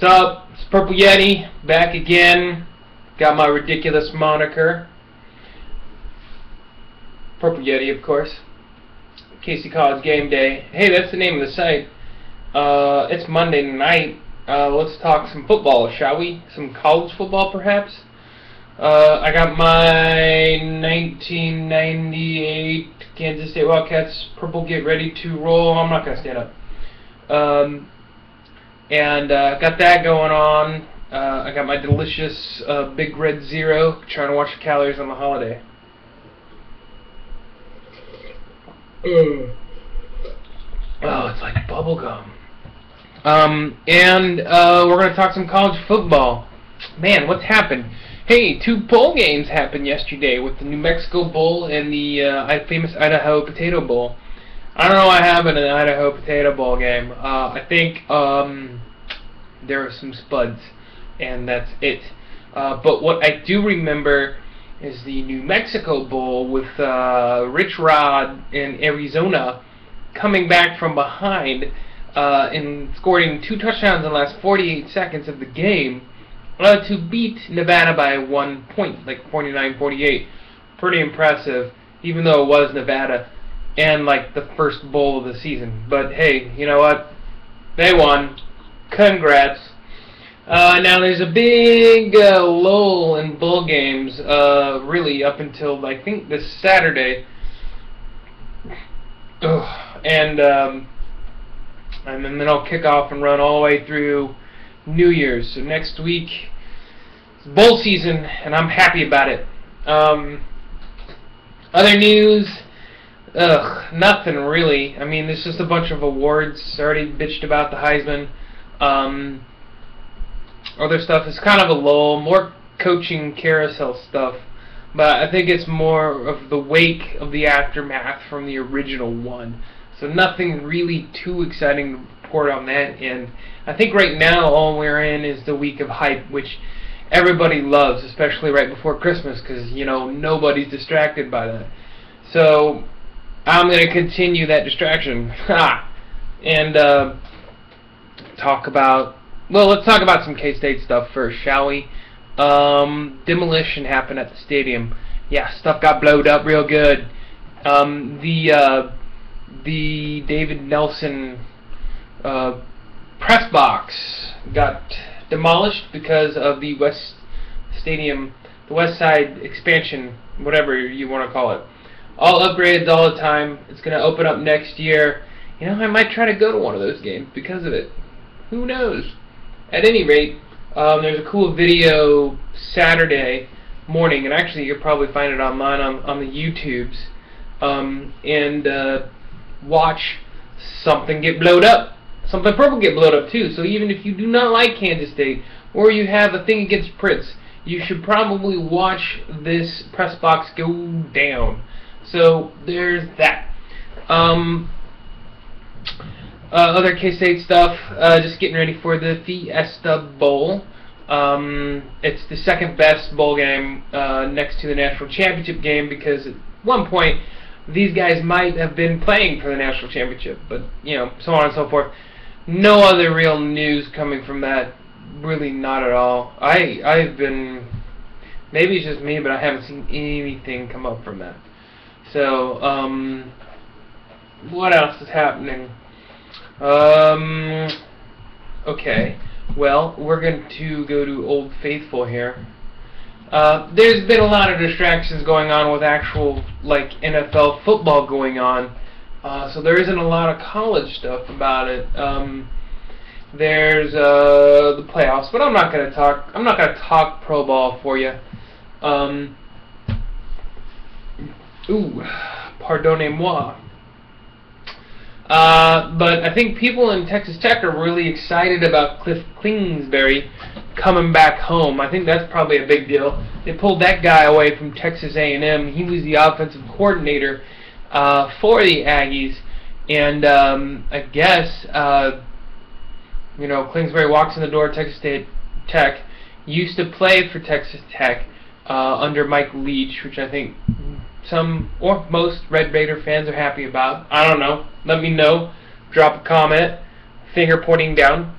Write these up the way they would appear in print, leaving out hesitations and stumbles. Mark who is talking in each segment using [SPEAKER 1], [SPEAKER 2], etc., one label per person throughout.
[SPEAKER 1] What's up? It's Purple Yeti, back again. Got my ridiculous moniker. Purple Yeti, of course. Casey College Game Day. Hey, that's the name of the site. It's Monday night. Let's talk some football, shall we? Some college football, perhaps? I got my 1998 Kansas State Wildcats purple get ready to roll. I'm not going to stand up. Got that going on. I got my delicious Big Red Zero, trying to watch the calories on the holiday. Oh, it's like bubble gum. We're going to talk some college football. Man, what's happened? Hey, 2 bowl games happened yesterday with the New Mexico Bowl and the famous Idaho Potato Bowl. I don't know what happened in the Idaho Potato Bowl game. I think there were some spuds, and that's it. But what I do remember is the New Mexico Bowl with RichRod in Arizona coming back from behind and scoring 2 touchdowns in the last 48 seconds of the game to beat Nevada by 1 point, like 49-48. Pretty impressive, even though it was Nevada and like the first bowl of the season. But hey, you know what? They won. Congrats. Now there's a big lull in bowl games, really up until I think this Saturday. And then I'll kick off and run all the way through New Year's. So next week is bowl season, and I'm happy about it. Other news, nothing really. I mean, there's just a bunch of awards. Already bitched about the Heisman. Other stuff is kind of a lull, more coaching carousel stuff, but I think it's more of the wake of the aftermath from the original one. So nothing really too exciting to report on that end. I think right now all we're in is the week of hype, which everybody loves, especially right before Christmas, because, you know, nobody's distracted by that. So I'm going to continue that distraction. And talk about, well, let's talk about some K-State stuff first, shall we? Demolition happened at the stadium. Yeah, stuff got blowed up real good. The David Nelson press box got demolished because of the West Stadium, the West Side expansion, whatever you want to call it. All upgrades all the time. It's going to open up next year. You know, I might try to go to one of those games because of it. Who knows? At any rate, there's a cool video Saturday morning, and actually you could probably find it online on the YouTubes, and watch something get blowed up. Something purple get blowed up too. So even if you do not like Kansas State, or you have a thing against Prince, you should probably watch this press box go down. So there's that. Other K-State stuff, just getting ready for the Fiesta Bowl. It's the second best bowl game next to the national championship game, because at one point these guys might have been playing for the national championship, but, you know, so on and so forth. No other real news coming from that, really not at all. I've been, maybe it's just me, but I haven't seen anything come up from that. So, what else is happening? Okay, well, we're going to go to Old Faithful here. There's been a lot of distractions going on with actual, like, NFL football going on, so there isn't a lot of college stuff about it. There's the playoffs, but I'm not going to talk pro ball for you. Pardonnez-moi. But I think people in Texas Tech are really excited about Cliff Kingsbury coming back home. I think that's probably a big deal. They pulled that guy away from Texas A&M. He was the offensive coordinator for the Aggies, and I guess you know, Kingsbury walks in the door at Texas Tech. Used to play for Texas Tech under Mike Leach, which I think some or most Red Raider fans are happy about. I don't know. Let me know. Drop a comment. Finger pointing down.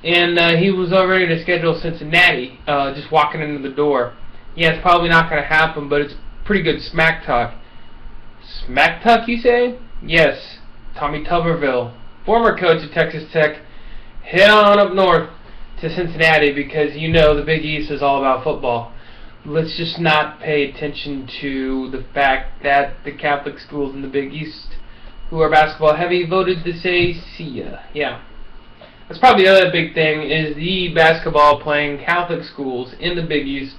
[SPEAKER 1] and he was already to schedule Cincinnati, just walking into the door. Yeah, it's probably not going to happen, but it's pretty good smack talk. Smack talk, you say? Yes, Tommy Tuberville, former coach at Texas Tech, head on up north to Cincinnati because you know the Big East is all about football. Let's just not pay attention to the fact that the Catholic schools in the Big East, who are basketball heavy, voted to say see ya. Yeah. That's probably the other big thing, is the basketball playing Catholic schools in the Big East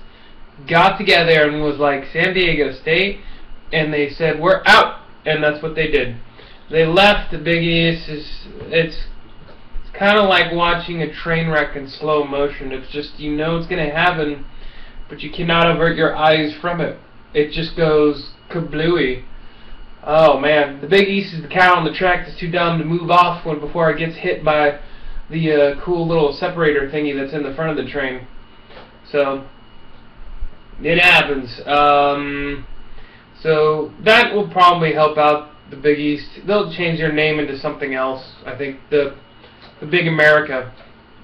[SPEAKER 1] got together and was like San Diego State, and they said, we're out, and that's what they did. They left the Big East. It's kind of like watching a train wreck in slow motion. It's just, you know it's going to happen, but you cannot avert your eyes from it. It just goes kablooey. Oh man, the Big East is the cow on the track that's too dumb to move off before it gets hit by the cool little separator thingy that's in the front of the train. So it happens. So that will probably help out the Big East. They'll change their name into something else. I think the Big America.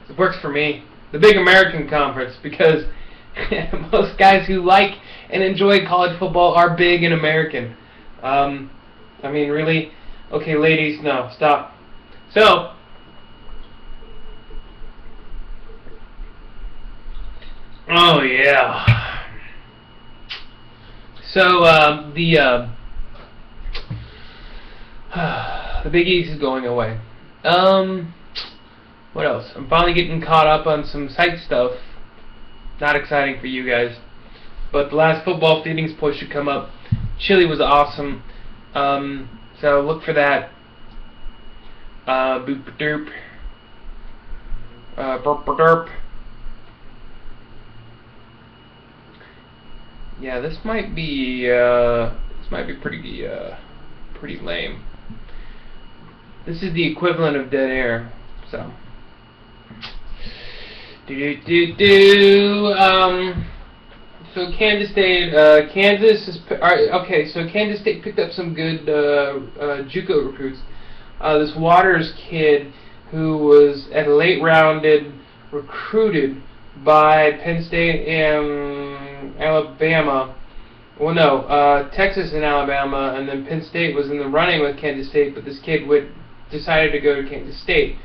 [SPEAKER 1] It works for me. The Big American Conference, because most guys who like and enjoy college football are big and American. I mean, really? Okay, ladies, no, stop. So, oh yeah. So the Big East is going away. What else? I'm finally getting caught up on some site stuff. Not exciting for you guys, but the last football feedings poll should come up. Chili was awesome, so look for that. Boop derp, burp derp. Yeah, this might be pretty lame. This is the equivalent of dead air. So, so Kansas State, so Kansas State picked up some good JUCO recruits. This Waters kid who was at a late rounded recruited by Penn State and Alabama. Well, no, Texas and Alabama, and then Penn State was in the running with Kansas State, but this kid decided to go to Kansas State,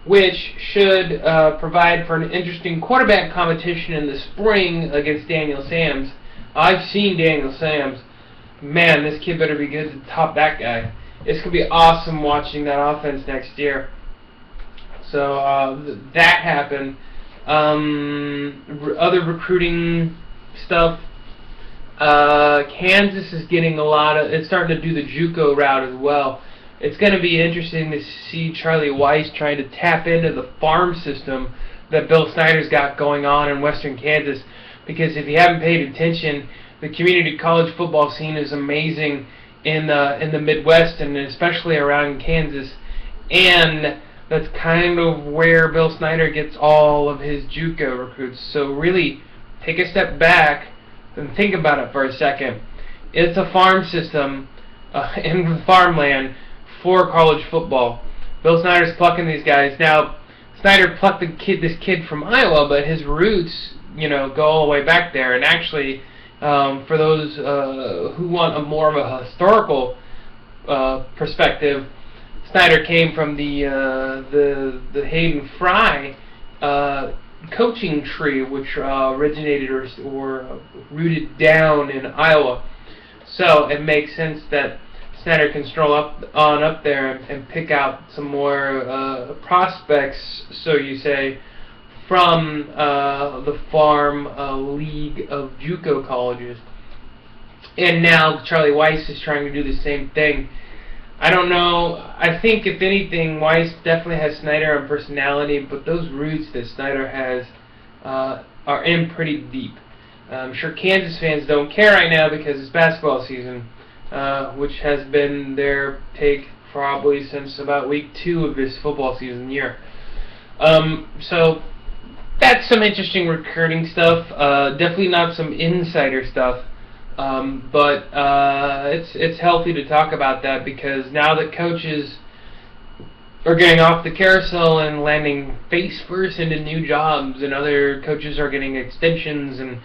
[SPEAKER 1] which should provide for an interesting quarterback competition in the spring against Daniel Sams. I've seen Daniel Sams. Man, this kid better be good to top that guy. It's going to be awesome watching that offense next year. So that happened. Other recruiting stuff. Kansas is getting a lot of, it's starting to do the JUCO route as well. It's going to be interesting to see Charlie Weiss trying to tap into the farm system that Bill Snyder's got going on in western Kansas, because if you haven't paid attention, the community college football scene is amazing in the Midwest and especially around Kansas, and that's kind of where Bill Snyder gets all of his JUCO recruits. So really take a step back and think about it for a second. It's a farm system in farmland for college football. Bill Snyder's plucking these guys. Now, Snyder plucked this kid from Iowa, but his roots, go all the way back there. And actually, for those who want a more of a historical perspective, Snyder came from the Hayden Fry coaching tree, which originated or rooted down in Iowa. So it makes sense that Snyder can stroll up there and pick out some more prospects, so you say, from the farm league of JUCO colleges. And now Charlie Weiss is trying to do the same thing. I don't know. I think, if anything, Weiss definitely has Snyder on personality, but those roots that Snyder has are in pretty deep. I'm sure Kansas fans don't care right now because it's basketball season, which has been their take probably since about week 2 of this football season year. So that's some interesting recruiting stuff. Definitely not some insider stuff. But it's healthy to talk about that, because now that coaches are getting off the carousel and landing face first into new jobs, and other coaches are getting extensions, and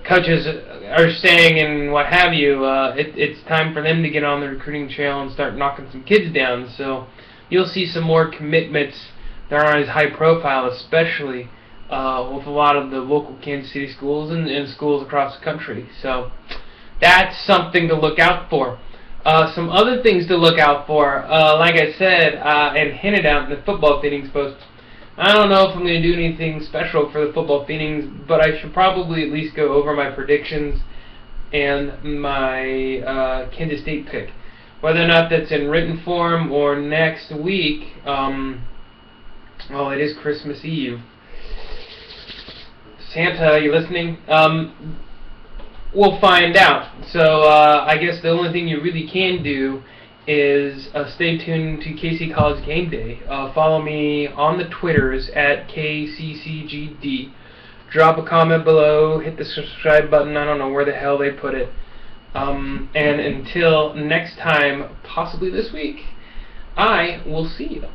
[SPEAKER 1] coaches are staying, and what have you. It's time for them to get on the recruiting trail and start knocking some kids down. So you'll see some more commitments that aren't as high profile, especially with a lot of the local Kansas City schools and schools across the country. So that's something to look out for. Some other things to look out for, like I said and hinted at in the Football Feelings post, I don't know if I'm going to do anything special for the Football Feelings, but I should probably at least go over my predictions and my Kansas State pick. Whether or not that's in written form or next week, well, it is Christmas Eve. Santa, are you listening? We'll find out. So I guess the only thing you really can do is stay tuned to KC College Game Day. Follow me on the Twitters at KCCGD. Drop a comment below. Hit the subscribe button. I don't know where the hell they put it. And until next time, possibly this week, I will see you.